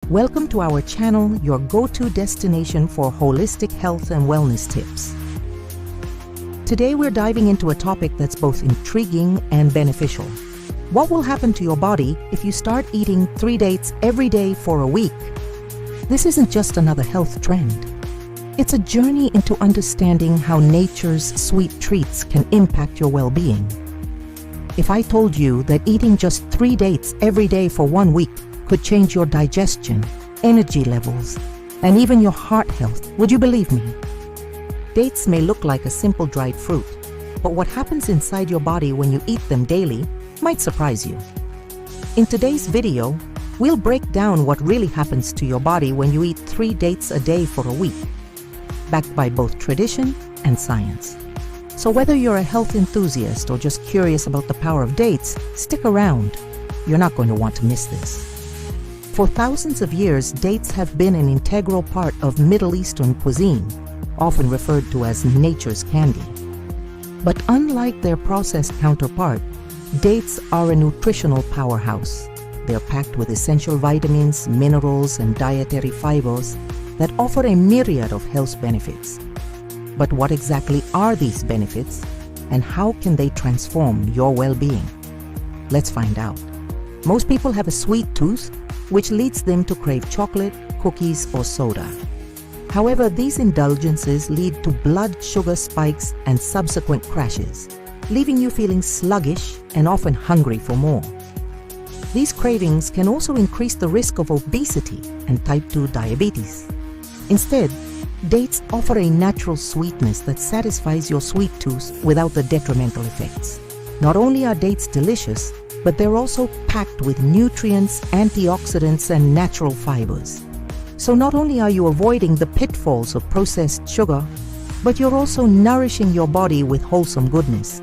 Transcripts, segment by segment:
Welcome to our channel, your go-to destination for holistic health and wellness tips. Today we're diving into a topic that's both intriguing and beneficial. What will happen to your body if you start eating 3 dates every day for a week? This isn't just another health trend. It's a journey into understanding how nature's sweet treats can impact your well-being. If I told you that eating just 3 dates every day for 1 week could change your digestion, energy levels, and even your heart health, would you believe me? Dates may look like a simple dried fruit, but what happens inside your body when you eat them daily might surprise you. In today's video, we'll break down what really happens to your body when you eat 3 dates a day for a week, backed by both tradition and science. So whether you're a health enthusiast or just curious about the power of dates, stick around. You're not going to want to miss this. For thousands of years, dates have been an integral part of Middle Eastern cuisine, often referred to as nature's candy. But unlike their processed counterpart, dates are a nutritional powerhouse. They're packed with essential vitamins, minerals, and dietary fibers that offer a myriad of health benefits. But what exactly are these benefits, and how can they transform your well-being? Let's find out. Most people have a sweet tooth, which leads them to crave chocolate, cookies, or soda. However, these indulgences lead to blood sugar spikes and subsequent crashes, leaving you feeling sluggish and often hungry for more. These cravings can also increase the risk of obesity and type 2 diabetes. Instead, dates offer a natural sweetness that satisfies your sweet tooth without the detrimental effects. Not only are dates delicious, but they're also packed with nutrients, antioxidants, and natural fibers. So not only are you avoiding the pitfalls of processed sugar, but you're also nourishing your body with wholesome goodness.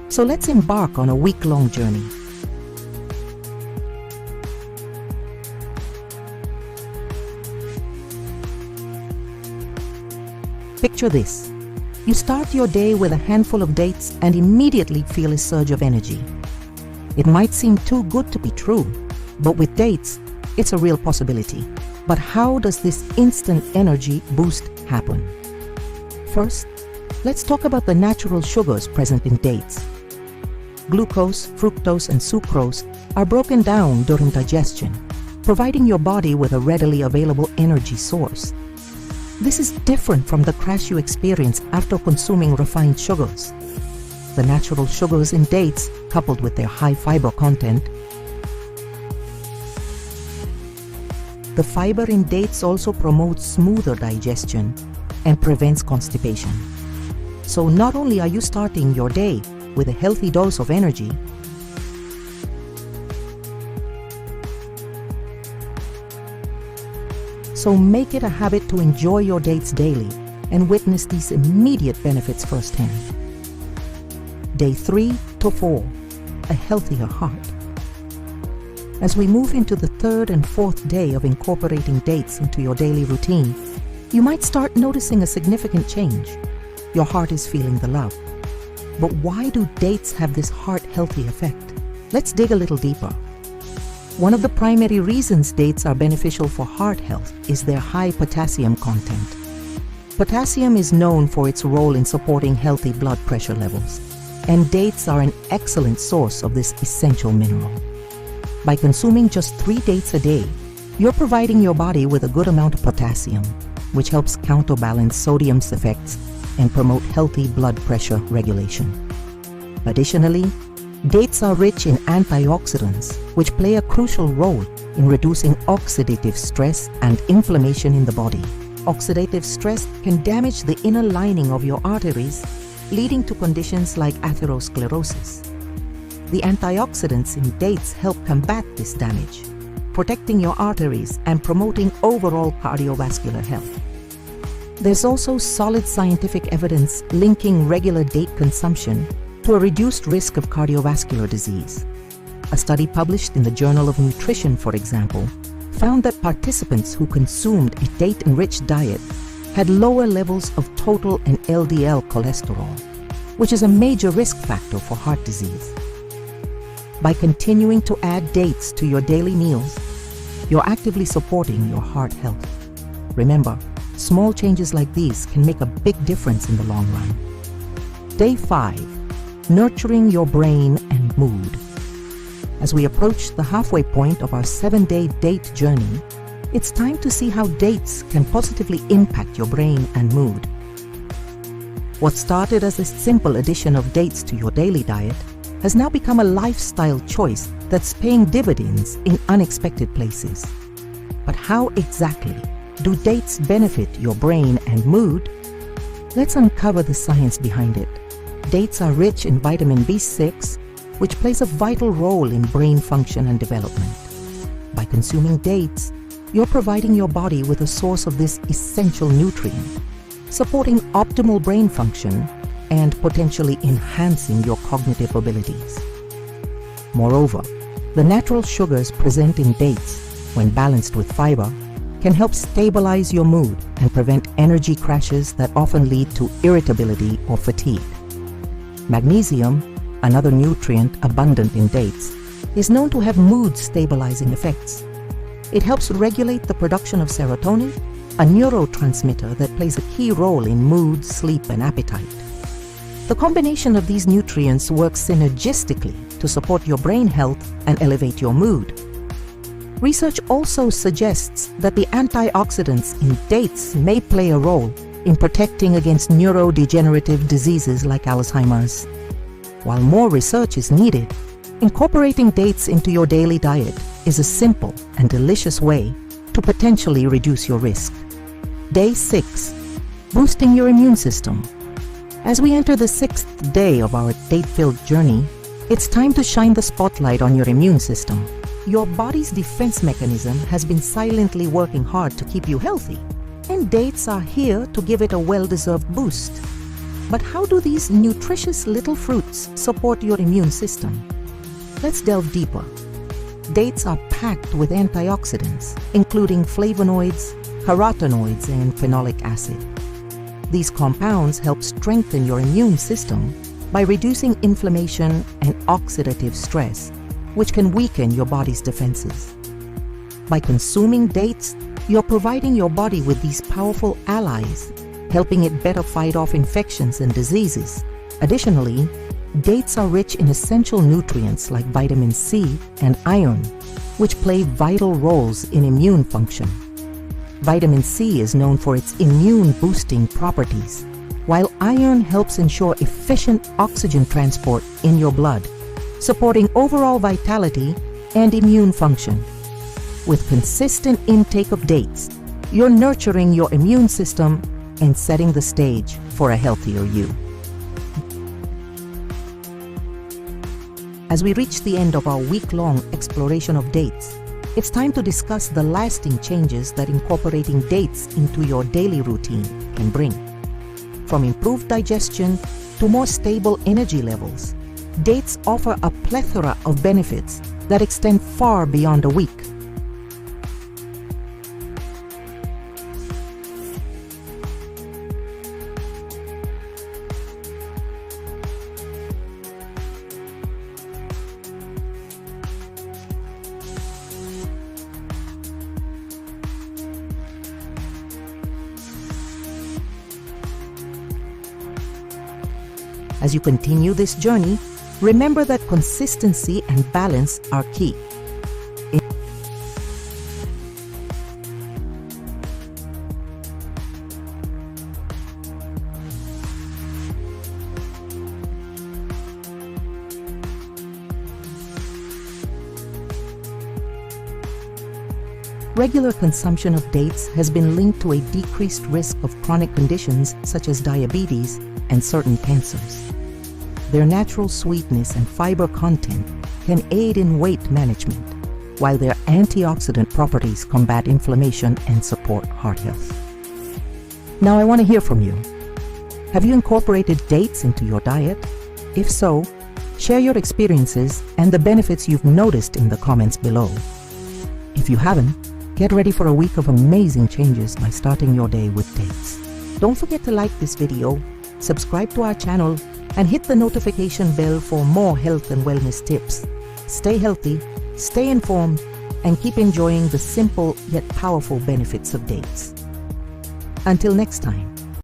So let's embark on a week-long journey. Picture this. You start your day with a handful of dates and immediately feel a surge of energy. It might seem too good to be true, but with dates, it's a real possibility. But how does this instant energy boost happen? First, let's talk about the natural sugars present in dates. Glucose, fructose, and sucrose are broken down during digestion, providing your body with a readily available energy source. This is different from the crash you experience after consuming refined sugars. The natural sugars in dates, coupled with their high fiber content. The fiber in dates also promotes smoother digestion and prevents constipation. So not only are you starting your day with a healthy dose of energy, so make it a habit to enjoy your dates daily and witness these immediate benefits firsthand. Day 3 to 4, a healthier heart. As we move into the 3rd and 4th day of incorporating dates into your daily routine, you might start noticing a significant change. Your heart is feeling the love. But why do dates have this heart-healthy effect? Let's dig a little deeper. One of the primary reasons dates are beneficial for heart health is their high potassium content. Potassium is known for its role in supporting healthy blood pressure levels, and dates are an excellent source of this essential mineral. By consuming just 3 dates a day, you're providing your body with a good amount of potassium, which helps counterbalance sodium's effects and promote healthy blood pressure regulation. Additionally, dates are rich in antioxidants, which play a crucial role in reducing oxidative stress and inflammation in the body. Oxidative stress can damage the inner lining of your arteries, leading to conditions like atherosclerosis. The antioxidants in dates help combat this damage, protecting your arteries and promoting overall cardiovascular health. There's also solid scientific evidence linking regular date consumption to a reduced risk of cardiovascular disease. A study published in the Journal of Nutrition, for example, found that participants who consumed a date-enriched diet had lower levels of total and LDL cholesterol, which is a major risk factor for heart disease. By continuing to add dates to your daily meals, you're actively supporting your heart health. Remember, small changes like these can make a big difference in the long run. Day 5. Nurturing your brain and mood. As we approach the halfway point of our 7-day date journey, it's time to see how dates can positively impact your brain and mood. What started as a simple addition of dates to your daily diet has now become a lifestyle choice that's paying dividends in unexpected places. But how exactly do dates benefit your brain and mood? Let's uncover the science behind it. Dates are rich in vitamin B6, which plays a vital role in brain function and development. By consuming dates, you're providing your body with a source of this essential nutrient, supporting optimal brain function and potentially enhancing your cognitive abilities. Moreover, the natural sugars present in dates, when balanced with fiber, can help stabilize your mood and prevent energy crashes that often lead to irritability or fatigue. Magnesium, another nutrient abundant in dates, is known to have mood-stabilizing effects. It helps regulate the production of serotonin, a neurotransmitter that plays a key role in mood, sleep, and appetite. The combination of these nutrients works synergistically to support your brain health and elevate your mood. Research also suggests that the antioxidants in dates may play a role in protecting against neurodegenerative diseases like Alzheimer's. While more research is needed, incorporating dates into your daily diet is a simple and delicious way to potentially reduce your risk. Day 6. Boosting your immune system. As we enter the 6th day of our date-filled journey, it's time to shine the spotlight on your immune system. Your body's defense mechanism has been silently working hard to keep you healthy, and dates are here to give it a well-deserved boost. But how do these nutritious little fruits support your immune system? Let's delve deeper. Dates are packed with antioxidants, including flavonoids, carotenoids, and phenolic acid. These compounds help strengthen your immune system by reducing inflammation and oxidative stress, which can weaken your body's defenses. By consuming dates, you're providing your body with these powerful allies, helping it better fight off infections and diseases. Additionally, dates are rich in essential nutrients like vitamin C and iron, which play vital roles in immune function. Vitamin C is known for its immune-boosting properties, while iron helps ensure efficient oxygen transport in your blood, supporting overall vitality and immune function. With consistent intake of dates, you're nurturing your immune system and setting the stage for a healthier you. As we reach the end of our week-long exploration of dates, it's time to discuss the lasting changes that incorporating dates into your daily routine can bring. From improved digestion to more stable energy levels, dates offer a plethora of benefits that extend far beyond a week. As you continue this journey, remember that consistency and balance are key. Regular consumption of dates has been linked to a decreased risk of chronic conditions such as diabetes and certain cancers. Their natural sweetness and fiber content can aid in weight management, while their antioxidant properties combat inflammation and support heart health. Now I want to hear from you. Have you incorporated dates into your diet? If so, share your experiences and the benefits you've noticed in the comments below. If you haven't, get ready for a week of amazing changes by starting your day with dates. Don't forget to like this video, subscribe to our channel, and hit the notification bell for more health and wellness tips. Stay healthy, stay informed, and keep enjoying the simple yet powerful benefits of dates. Until next time.